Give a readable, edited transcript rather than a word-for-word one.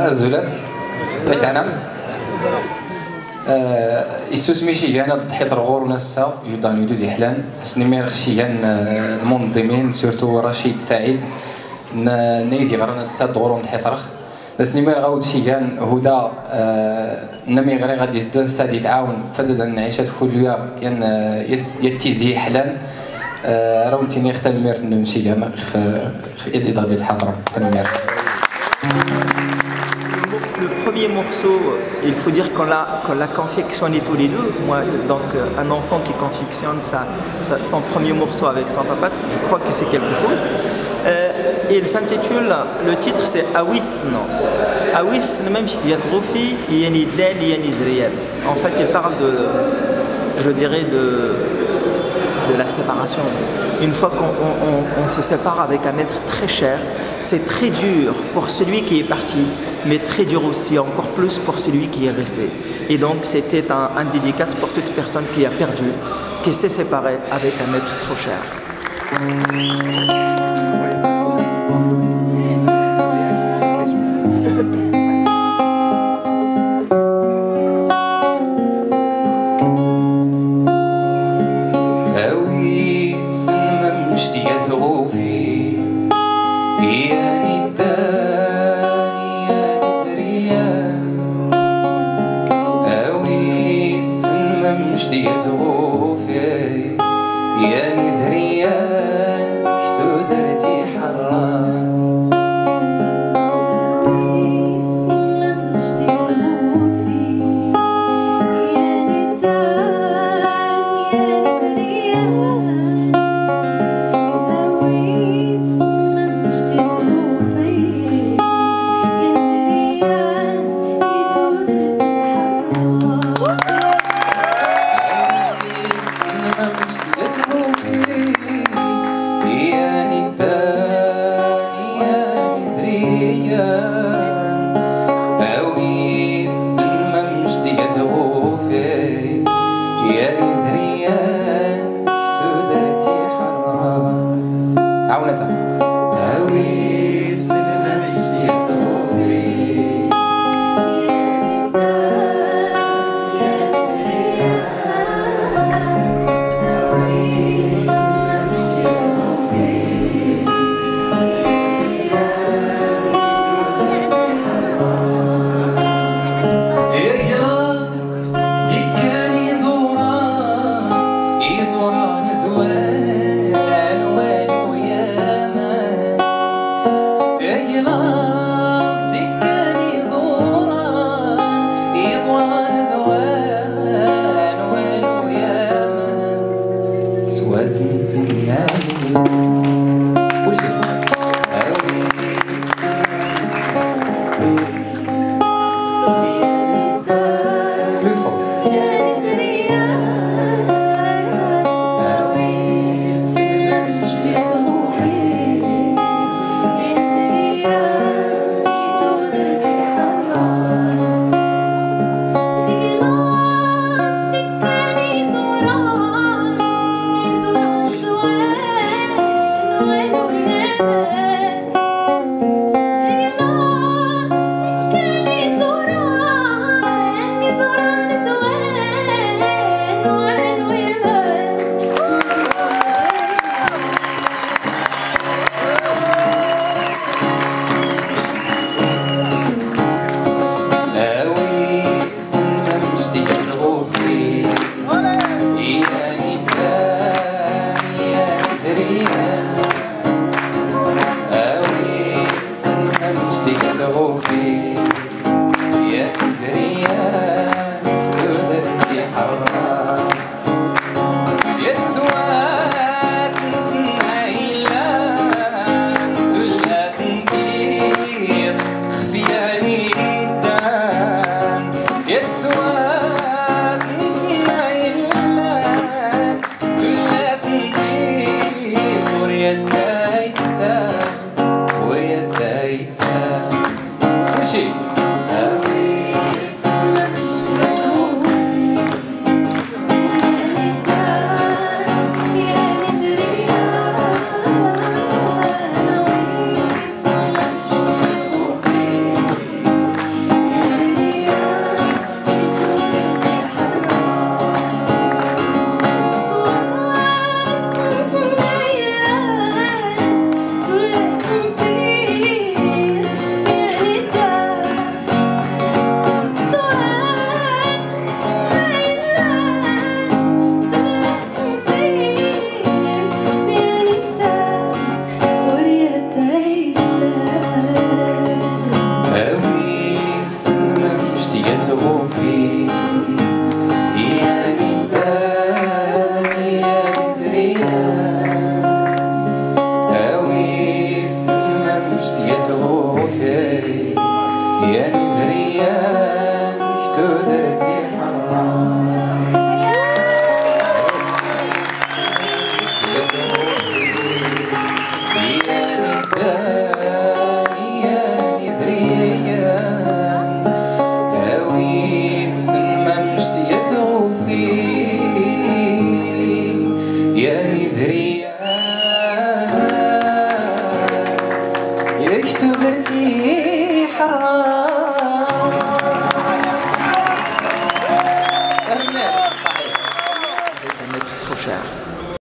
الزولات تاعنا يسوسمي شيغان ضحيت الغور ونسا جدان يدود يحلان سنمير شيغان المنظمين سورتو رشيد سعيد نيتي غير نسا دغور ضحيت رخ سنمير غاود شيغان هدى نمي غير غادي سادي يتعاون فدد نعيشات كليا يتيزي حلان راونتيني اختار المير نمشيغان في ايد غادي تحضر كنمير. Le premier morceau, il faut dire qu'on l'a confectionné tous les deux. Moi, donc un enfant qui confectionne son premier morceau avec son papa, je crois que c'est quelque chose. Et il s'intitule, le titre c'est Awisn. Awisn, même si tu y as trop fait, il y a une idée, il y a une Israël. En fait, il parle de, je dirais, de la séparation. Une fois qu'on se sépare avec un être très cher, c'est très dur pour celui qui est parti, mais très dur aussi, encore plus pour celui qui est resté. Et donc c'était un dédicace pour toute personne qui a perdu, qui s'est séparée avec un être trop cher. زريان